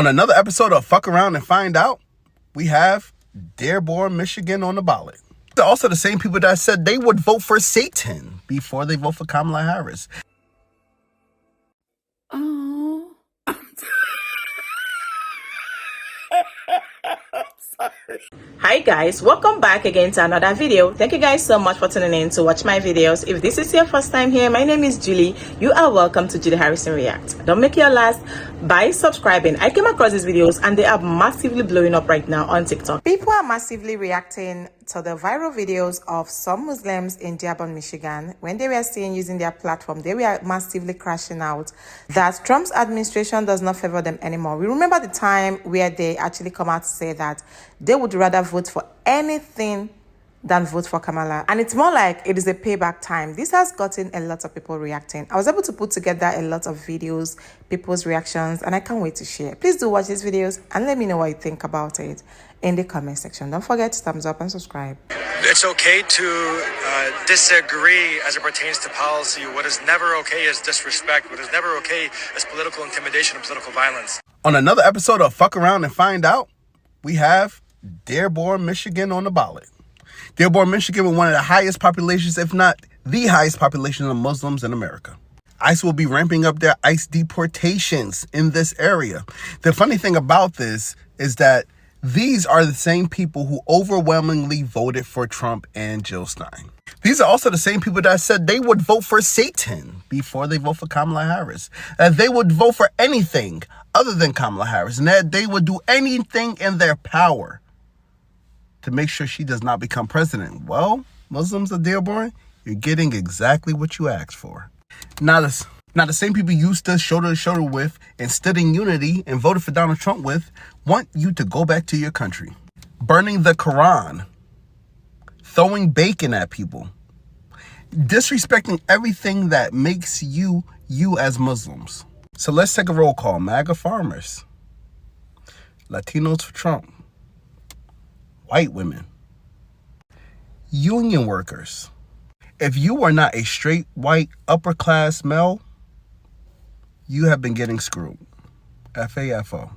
On another episode of Fuck Around and Find Out, we have Dearborn, Michigan on the ballot. They're also the same people that said they would vote for Satan before they vote for Kamala Harris. Oh, Hi guys, welcome back again to another video. Thank you guys so much for tuning in to watch my videos. If this is your first time here, my name is Julie. You are welcome to Julie Harrison React. Don't make your last by subscribing. I came across these videos and they are massively blowing up right now on TikTok. People are massively reacting to the viral videos of some Muslims in Dearborn, Michigan. When they were seen using their platform, they were massively crashing out that Trump's administration does not favor them anymore. We remember the time where they actually come out to say that they would rather vote for anything than vote for Kamala. And it's more like it is a payback time. This has gotten a lot of people reacting. I was able to put together a lot of videos, people's reactions, and I can't wait to share. Please do watch these videos and let me know what you think about it in the comment section. Don't forget to thumbs up and subscribe. It's okay to disagree as it pertains to policy. What is never okay is disrespect. What is never okay is political intimidation and political violence. On another episode of Fuck Around and Find Out, we have Dearborn, Michigan on the ballot. Dearborn, Michigan, with one of the highest populations, if not the highest population of Muslims in America. ICE will be ramping up their ICE deportations in this area. The funny thing about this is that these are the same people who overwhelmingly voted for Trump and Jill Stein. These are also the same people that said they would vote for Satan before they vote for Kamala Harris. That they would vote for anything other than Kamala Harris. And that they would do anything in their power to make sure she does not become president. Well, Muslims of Dearborn, you're getting exactly what you asked for. Now the same people you stood shoulder to shoulder with and stood in unity and voted for Donald Trump with want you to go back to your country. Burning the Quran, throwing bacon at people, disrespecting everything that makes you as Muslims. So let's take a roll call. MAGA farmers, Latinos for Trump, white women, union workers. If you are not a straight, white, upper-class male, you have been getting screwed. FAFO.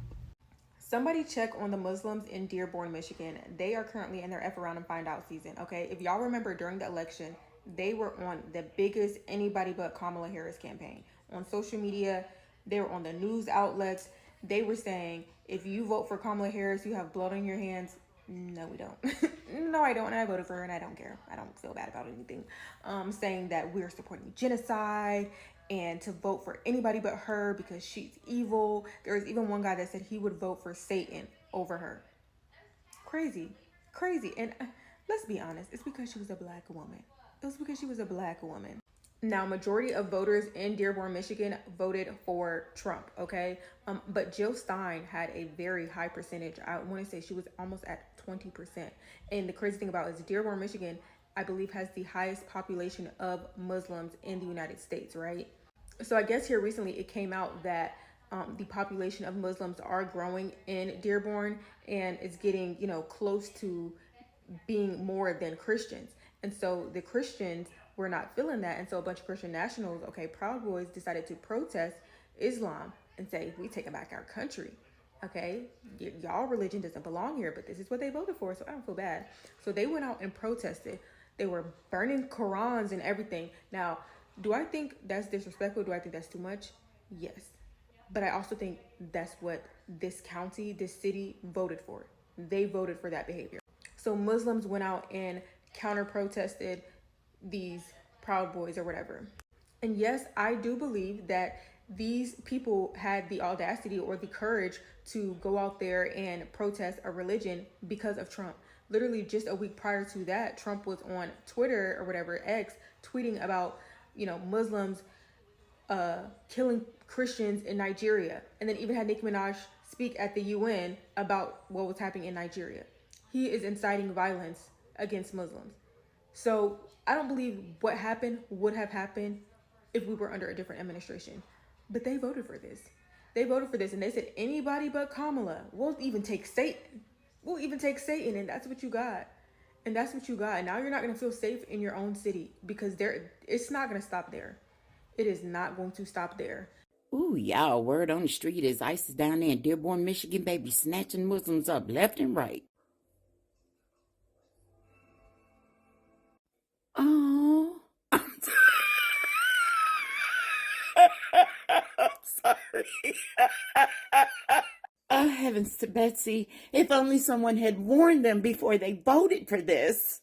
somebody check on the Muslims in Dearborn, Michigan. They are currently in their F around and find out season. Okay, if y'all remember during the election, they were on the biggest anybody but Kamala Harris campaign on social media. They were on the news outlets. They were saying, if you vote for Kamala Harris, you have blood on your hands. No, we don't. No, I don't. And I voted for her and I don't care. I don't feel bad about anything. Saying that we're supporting genocide and to vote for anybody but her because she's evil. There was even one guy that said he would vote for Satan over her. Crazy. And let's be honest, it's because she was a black woman. It was because she was a black woman. Now, majority of voters in Dearborn, Michigan voted for Trump, okay? But Jill Stein had a very high percentage. I want to say she was almost at 20%. And the crazy thing about it is Dearborn, Michigan, I believe has the highest population of Muslims in the United States, right? So I guess here recently it came out that the population of Muslims are growing in Dearborn and it's getting, close to being more than Christians. And so the Christians were not feeling that. And so a bunch of Christian nationals, Proud Boys, decided to protest Islam and say, we taking back our country. Okay, y'all religion doesn't belong here, but this is what they voted for, so I don't feel bad. So they went out and protested. They were burning Qurans and everything. Now, do I think that's disrespectful? Do I think that's too much? Yes. But I also think that's what this county, this city voted for. They voted for that behavior. So Muslims went out and counter-protested these Proud Boys or whatever. And yes, I do believe that these people had the audacity or the courage to go out there and protest a religion because of Trump. Literally just a week prior to that, Trump was on Twitter or whatever, X, tweeting about, Muslims killing Christians in Nigeria. And then even had Nicki Minaj speak at the UN about what was happening in Nigeria. He is inciting violence against Muslims. So I don't believe what happened would have happened if we were under a different administration. But they voted for this. They voted for this and they said anybody but Kamala. We'll even take Satan. And that's what you got. And now you're not going to feel safe in your own city because it's not going to stop there. It is not going to stop there. Ooh, y'all, word on the street is ISIS down there in Dearborn, Michigan, baby, snatching Muslims up left and right. Oh, I'm sorry. Oh, heavens to Betsy. If only someone had warned them before they voted for this.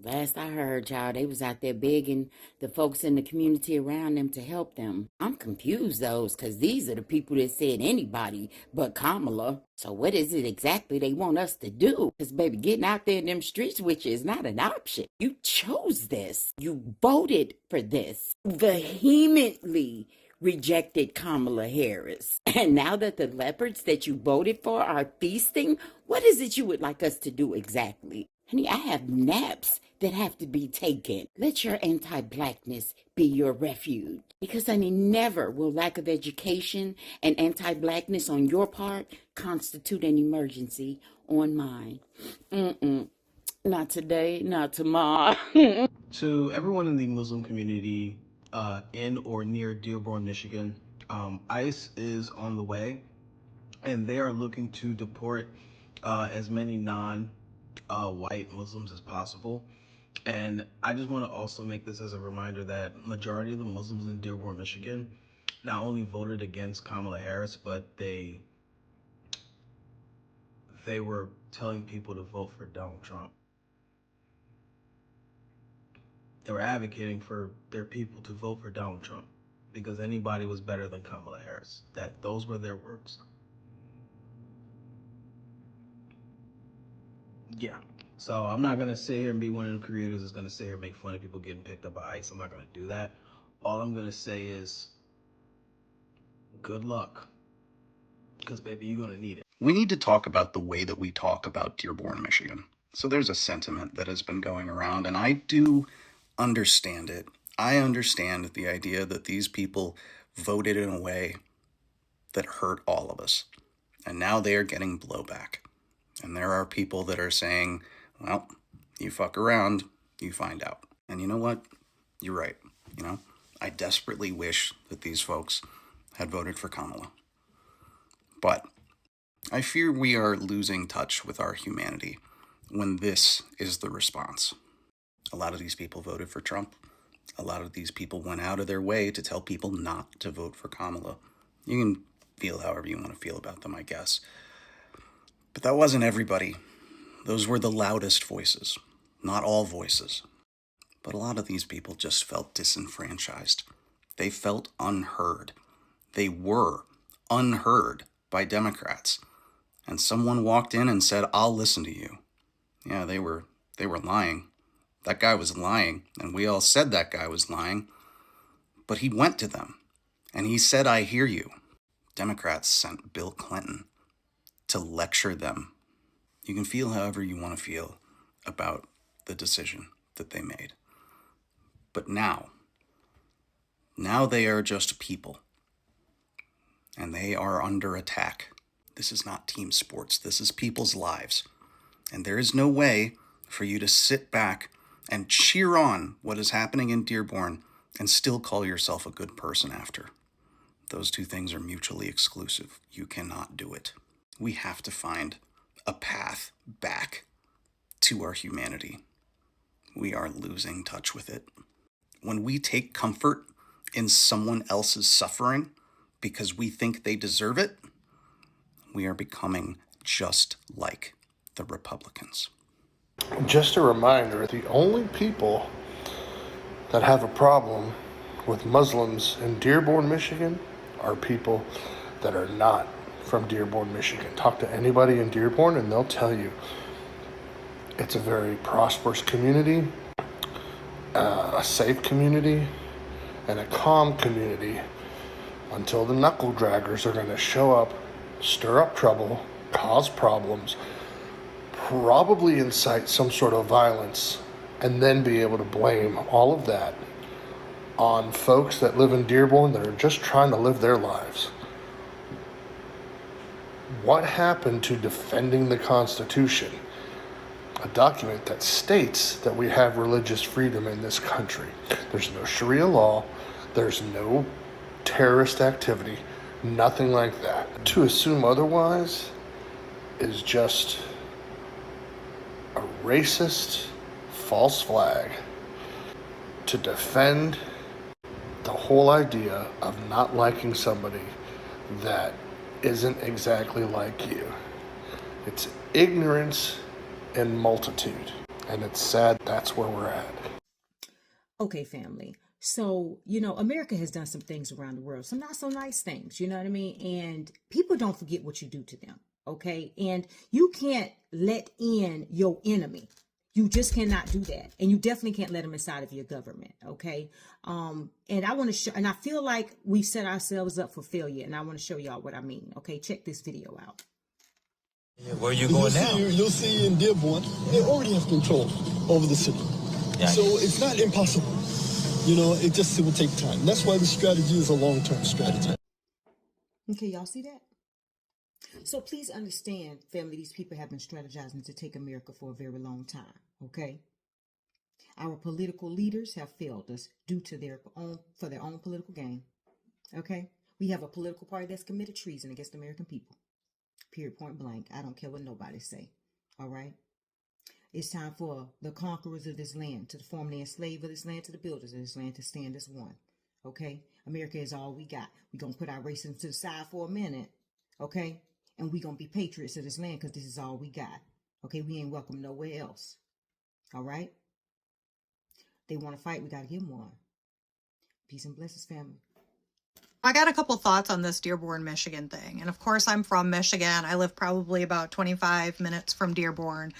Last I heard, y'all, they was out there begging the folks in the community around them to help them. I'm confused, though, because these are the people that said anybody but Kamala. So what is it exactly they want us to do? Because, baby, getting out there in them streets with you is not an option. You chose this. You voted for this. Vehemently rejected Kamala Harris. And now that the leopards that you voted for are feasting, what is it you would like us to do exactly? Honey, I have naps that have to be taken. Let your anti-blackness be your refuge. Because, honey, never will lack of education and anti-blackness on your part constitute an emergency on mine. Not today, not tomorrow. To everyone in the Muslim community in or near Dearborn, Michigan, ICE is on the way, and they are looking to deport as many non-white Muslims as possible. And I just want to also make this as a reminder that majority of the Muslims in Dearborn, Michigan, not only voted against Kamala Harris, but they were telling people to vote for Donald Trump. They were advocating for their people to vote for Donald Trump because anybody was better than Kamala Harris. Those were their words. Yeah. So I'm not gonna sit here and be one of the creators that's gonna sit here and make fun of people getting picked up by ICE. I'm not gonna do that. All I'm gonna say is good luck. Because baby, you're gonna need it. We need to talk about the way that we talk about Dearborn, Michigan. So there's a sentiment that has been going around, and I do understand it. I understand the idea that these people voted in a way that hurt all of us. And now they are getting blowback. And there are people that are saying, well, you fuck around, you find out. And you know what? You're right. I desperately wish that these folks had voted for Kamala. But I fear we are losing touch with our humanity when this is the response. A lot of these people voted for Trump. A lot of these people went out of their way to tell people not to vote for Kamala. You can feel however you want to feel about them, I guess. But that wasn't everybody. Those were the loudest voices. Not all voices. But a lot of these people just felt disenfranchised. They felt unheard. They were unheard by Democrats. And someone walked in and said, I'll listen to you. Yeah, they were lying. That guy was lying, and we all said that guy was lying. But he went to them, and he said, I hear you. Democrats sent Bill Clinton to lecture them. You can feel however you want to feel about the decision that they made. But now they are just people, and they are under attack. This is not team sports. This is people's lives. And there is no way for you to sit back and cheer on what is happening in Dearborn and still call yourself a good person after. Those two things are mutually exclusive. You cannot do it. We have to find a path back to our humanity. We are losing touch with it. When we take comfort in someone else's suffering because we think they deserve it, we are becoming just like the Republicans. Just a reminder, the only people that have a problem with Muslims in Dearborn, Michigan are people that are not from Dearborn, Michigan. Talk to anybody in Dearborn and they'll tell you it's a very prosperous community, a safe community, and a calm community until the knuckle draggers are going to show up, stir up trouble, cause problems, probably incite some sort of violence, and then be able to blame all of that on folks that live in Dearborn that are just trying to live their lives. What happened to defending the Constitution? A document that states that we have religious freedom in this country. There's no Sharia law. There's no terrorist activity, nothing like that. To assume otherwise is just a racist false flag to defend the whole idea of not liking somebody that isn't exactly like you. It's ignorance in multitude, and it's sad that's where we're at. Okay, family. So, America has done some things around the world, some not so nice things, you know what I mean? And people don't forget what you do to them, okay? And you can't let in your enemy. You just cannot do that. And you definitely can't let them inside of your government, okay? And I want to show, and I feel like we've set ourselves up for failure, and I want to show y'all what I mean, okay? Check this video out. Where are you going now? You'll see in Dearborn, they already have control over the city. Yeah. So it's not impossible. It will take time. That's why the strategy is a long-term strategy. Okay, y'all see that? So please understand, family, these people have been strategizing to take America for a very long time, okay? Our political leaders have failed us due to their own political gain, okay? We have a political party that's committed treason against the American people. Period, point blank. I don't care what nobody say, all right? It's time for the conquerors of this land to form the enslaved of this land, to the builders of this land to stand as one, okay? America is all we got. We're going to put our racism to the side for a minute, okay? And we're going to be patriots of this land because this is all we got, okay? We ain't welcome nowhere else, all right? They want to fight, we got to give them one. Peace and blessings, family. I got a couple thoughts on this Dearborn, Michigan thing. And of course, I'm from Michigan. I live probably about 25 minutes from Dearborn.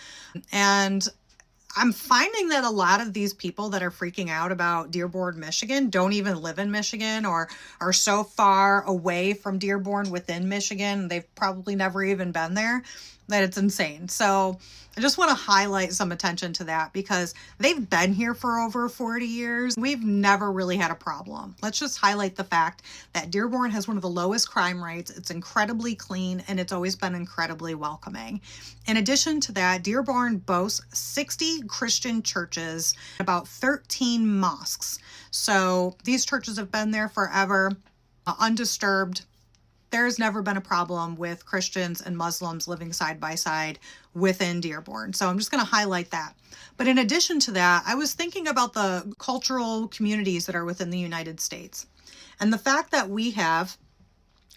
And I'm finding that a lot of these people that are freaking out about Dearborn, Michigan don't even live in Michigan or are so far away from Dearborn within Michigan. They've probably never even been there, that it's insane. So I just want to highlight some attention to that because they've been here for over 40 years. We've never really had a problem. Let's just highlight the fact that Dearborn has one of the lowest crime rates. It's incredibly clean and it's always been incredibly welcoming. In addition to that, Dearborn boasts 60 Christian churches, about 13 mosques. So these churches have been there forever, undisturbed. There's never been a problem with Christians and Muslims living side by side within Dearborn. So I'm just going to highlight that. But in addition to that, I was thinking about the cultural communities that are within the United States. And the fact that we have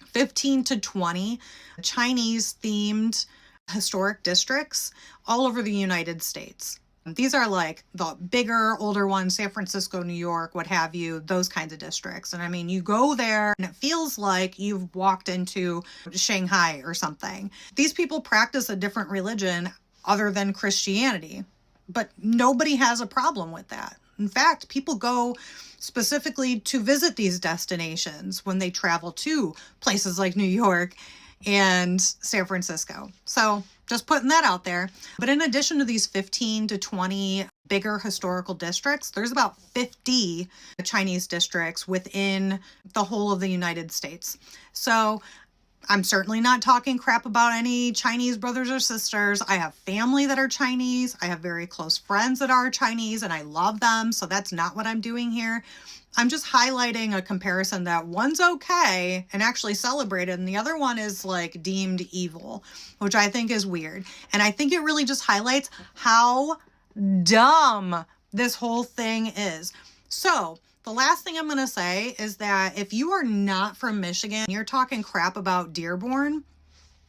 15 to 20 Chinese-themed historic districts all over the United States. These are like the bigger, older ones, San Francisco, New York, what have you, those kinds of districts. And I mean, you go there and it feels like you've walked into Shanghai or something. These people practice a different religion other than Christianity, but nobody has a problem with that. In fact, people go specifically to visit these destinations when they travel to places like New York and San Francisco. So just putting that out there. But in addition to these 15 to 20 bigger historical districts, there's about 50 Chinese districts within the whole of the United States. So I'm certainly not talking crap about any Chinese brothers or sisters. I have family that are Chinese. I have very close friends that are Chinese and I love them. So that's not what I'm doing here. I'm just highlighting a comparison that one's okay and actually celebrated and the other one is like deemed evil, which I think is weird. And I think it really just highlights how dumb this whole thing is. So the last thing I'm going to say is that if you are not from Michigan, you're talking crap about Dearborn,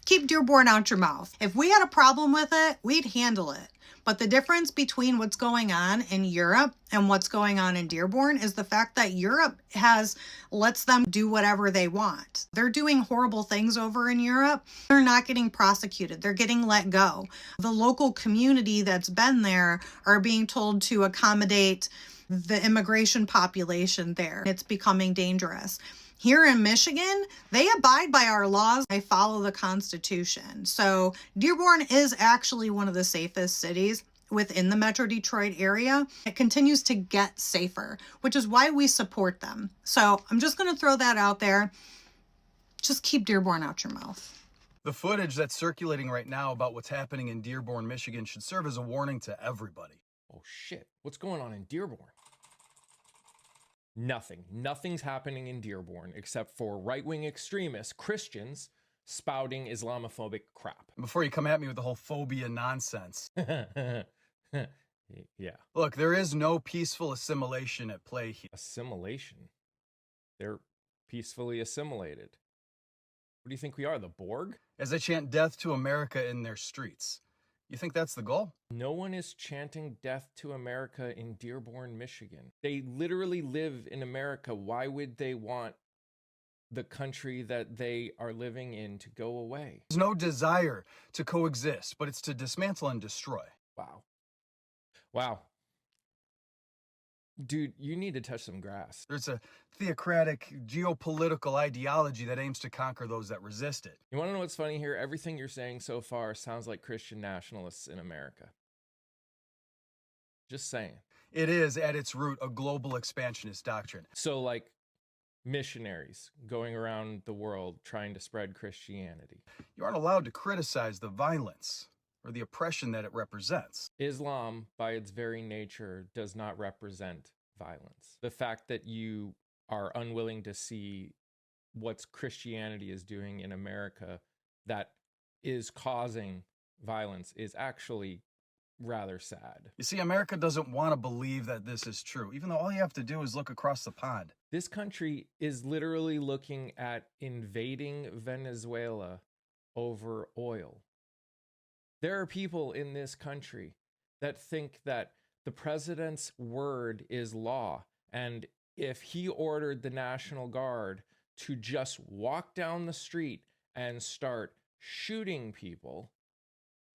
keep Dearborn out your mouth. If we had a problem with it, we'd handle it. But the difference between what's going on in Europe and what's going on in Dearborn is the fact that Europe lets them do whatever they want. They're doing horrible things over in Europe. They're not getting prosecuted. They're getting let go. The local community that's been there are being told to accommodate the immigration population there. It's becoming dangerous. Here in Michigan, they abide by our laws. They follow the Constitution. So Dearborn is actually one of the safest cities within the Metro Detroit area. It continues to get safer, which is why we support them. So I'm just going to throw that out there. Just keep Dearborn out your mouth. The footage that's circulating right now about what's happening in Dearborn, Michigan should serve as a warning to everybody. Oh shit, what's going on in Dearborn? Nothing's happening in Dearborn except for right-wing extremists, Christians, spouting Islamophobic crap. Before you come at me with the whole phobia nonsense. Yeah. Look, there is no peaceful assimilation at play here. Assimilation? They're peacefully assimilated. What do you think we are, the Borg? As they chant death to America in their streets. You think that's the goal? No one is chanting death to America in Dearborn, Michigan. They literally live in America. Why would they want the country that they are living in to go away? There's no desire to coexist, but it's to dismantle and destroy. Wow. Dude, you need to touch some grass. There's a theocratic geopolitical ideology that aims to conquer those that resist it. You want to know what's funny here? Everything you're saying so far sounds like Christian nationalists in America. Just saying. It is, at its root, a global expansionist doctrine. So, like, missionaries going around the world trying to spread Christianity. You aren't allowed to criticize the violence or the oppression that it represents. Islam, by its very nature, does not represent violence. The fact that you are unwilling to see what Christianity is doing in America that is causing violence is actually rather sad. You see, America doesn't want to believe that this is true, even though all you have to do is look across the pond. This country is literally looking at invading Venezuela over oil. There are people in this country that think that the president's word is law, and if he ordered the National Guard to just walk down the street and start shooting people,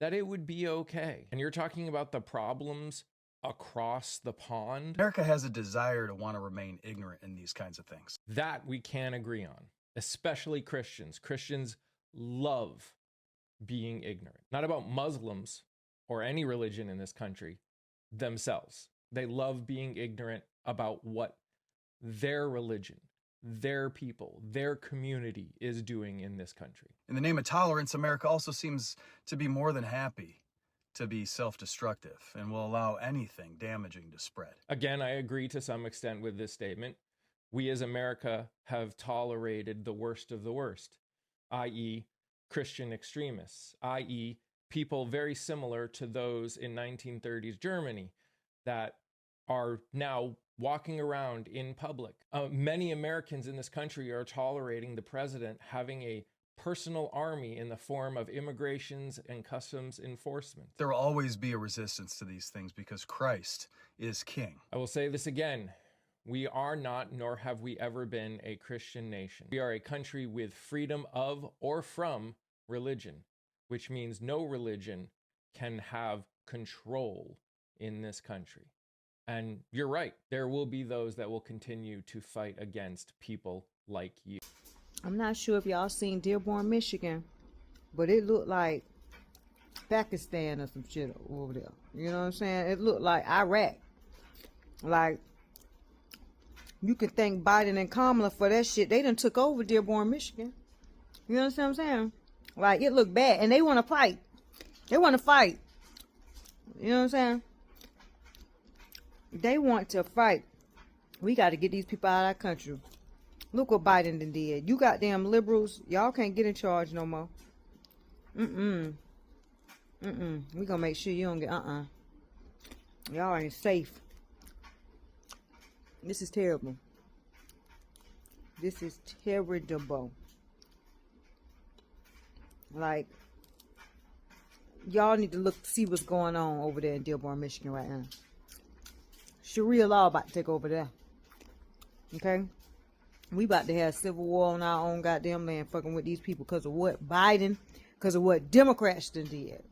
that it would be okay. And you're talking about the problems across the pond? America has a desire to want to remain ignorant in these kinds of things. That we can agree on, especially Christians. Christians love being ignorant. Not about Muslims or any religion in this country themselves. They love being ignorant about what their religion, their people, their community is doing in this country. In the name of tolerance, America also seems to be more than happy to be self-destructive and will allow anything damaging to spread. Again, I agree to some extent with this statement. We as America have tolerated the worst of the worst, i.e., Christian extremists, i.e., people very similar to those in 1930s Germany that are now walking around in public. Many Americans in this country are tolerating the president having a personal army in the form of immigrations and customs enforcement. There will always be a resistance to these things because Christ is king. I will say this again. We are not, nor have we ever been, a Christian nation. We are a country with freedom of or from religion, which means no religion can have control in this country. And you're right, there will be those that will continue to fight against people like you. I'm not sure if y'all seen Dearborn, Michigan, but it looked like Pakistan or some shit over there. You know what I'm saying? It looked like Iraq. Like, you can thank Biden and Kamala for that shit. They done took over Dearborn, Michigan. You know what I'm saying? Like, it looked bad. And they want to fight. They want to fight. You know what I'm saying? They want to fight. We got to get these people out of our country. Look what Biden done did. You goddamn liberals. Y'all can't get in charge no more. We gonna make sure you don't get, Y'all ain't safe. This is terrible. This is terrible. Like, y'all need to see what's going on over there in Dearborn, Michigan right now. Sharia law about to take over there. Okay? We about to have civil war on our own goddamn land fucking with these people because of what Biden, because of what Democrats done did.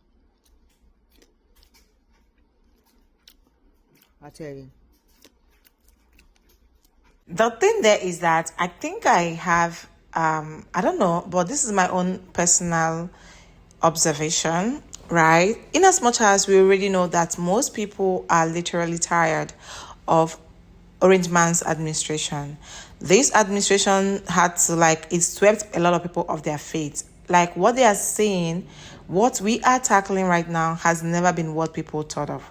I tell you. The thing there is that I think I have, I don't know, but this is my own personal observation, right? In as much as we already know that most people are literally tired of Orange Man's administration. This administration had to, it swept a lot of people off their feet. Like, what they are saying, what we are tackling right now has never been what people thought of,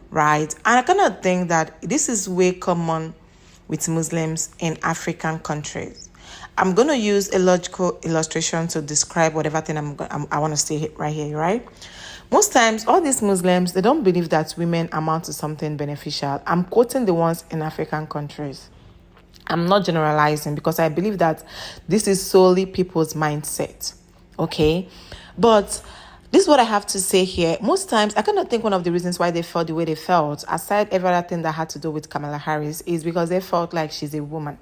right? And I kind of think that this is way common with Muslims in African countries. I'm going to use a logical illustration to describe whatever thing I want to say right here, right? Most times, all these Muslims, they don't believe that women amount to something beneficial. I'm quoting the ones in African countries. I'm not generalizing because I believe that this is solely people's mindset, okay? But this is what I have to say here. Most times, I cannot think one of the reasons why they felt the way they felt, aside everything that had to do with Kamala Harris, is because they felt like she's a woman.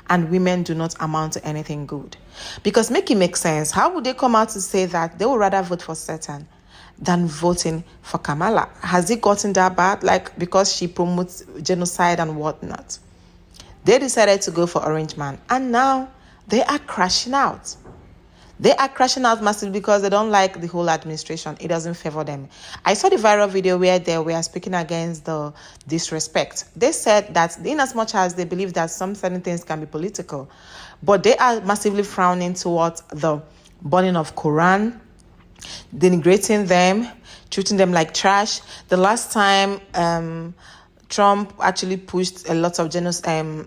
And women do not amount to anything good. Because make it make sense. How would they come out to say that they would rather vote for Satan than voting for Kamala? Has it gotten that bad? Like, because she promotes genocide and whatnot. They decided to go for Orange Man. And now they are crashing out. They are crashing out massively because they don't like the whole administration. It doesn't favor them. I saw the viral video where they were speaking against the disrespect. They said that in as much as they believe that some certain things can be political, but they are massively frowning towards the burning of Quran, denigrating them, treating them like trash. The last time Trump actually pushed a lot of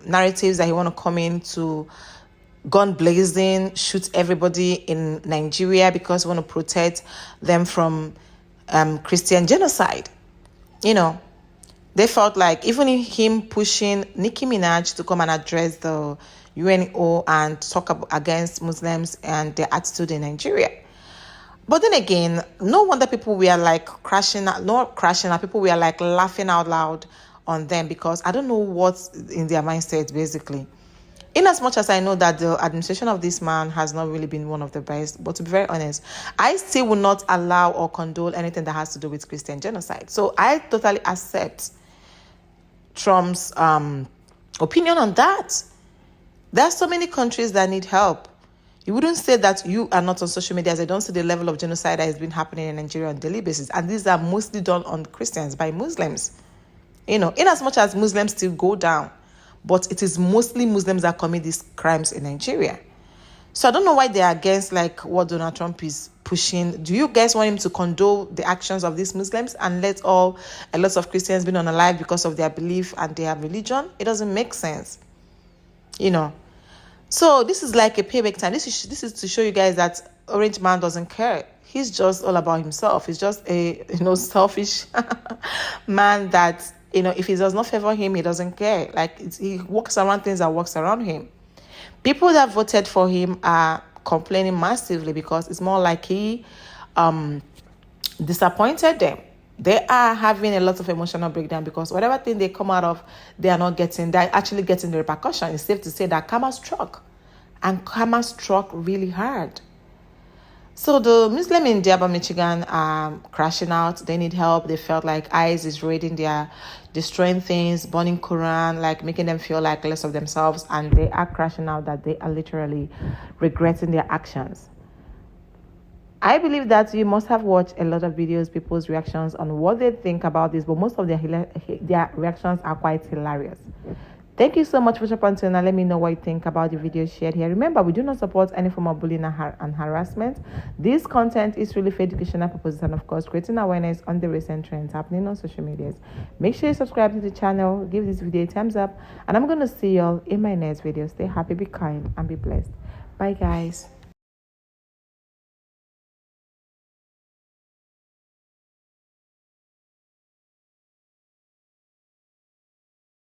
narratives that he want to come in to gun blazing, shoot everybody in Nigeria because we want to protect them from Christian genocide. You know, they felt like even him pushing Nicki Minaj to come and address the UNO and talk against Muslims and their attitude in Nigeria. But then again, no wonder people were like people were like laughing out loud on them because I don't know what's in their mindset basically. In as much as I know that the administration of this man has not really been one of the best, but to be very honest, I still will not allow or condone anything that has to do with Christian genocide. So I totally accept Trump's opinion on that. There are so many countries that need help. You wouldn't say that you are not on social media as I don't see the level of genocide that has been happening in Nigeria on a daily basis. And these are mostly done on Christians by Muslims. You know, in as much as Muslims still go down, but it is mostly Muslims that commit these crimes in Nigeria. So I don't know why they are against like what Donald Trump is pushing. Do you guys want him to condone the actions of these Muslims and let a lot of Christians be unalive because of their belief and their religion? It doesn't make sense. You know. So this is like a payback time. This is to show you guys that Orange Man doesn't care. He's just all about himself. He's just a selfish man that if it does not favor him, he doesn't care. Like he walks around things that works around him. People that voted for him are complaining massively because it's more like he disappointed them. They are having a lot of emotional breakdown because whatever thing they come out of, they are not getting. They're actually getting the repercussion. It's safe to say that karma struck, and karma struck really hard. So the Muslim in Dearborn, Michigan are crashing out. They need help. They felt like ICE is raiding destroying things, burning Quran, like making them feel like less of themselves. And they are crashing out that they are literally regretting their actions. I believe that you must have watched a lot of videos, people's reactions on what they think about this, but most of their reactions are quite hilarious. Thank you so much for watching until now. Let me know what you think about the video shared here. Remember, we do not support any form of bullying and harassment. This content is really for educational purposes and, of course, creating awareness on the recent trends happening on social medias. Make sure you subscribe to the channel, give this video a thumbs up, and I'm going to see y'all in my next video. Stay happy, be kind, and be blessed. Bye, guys.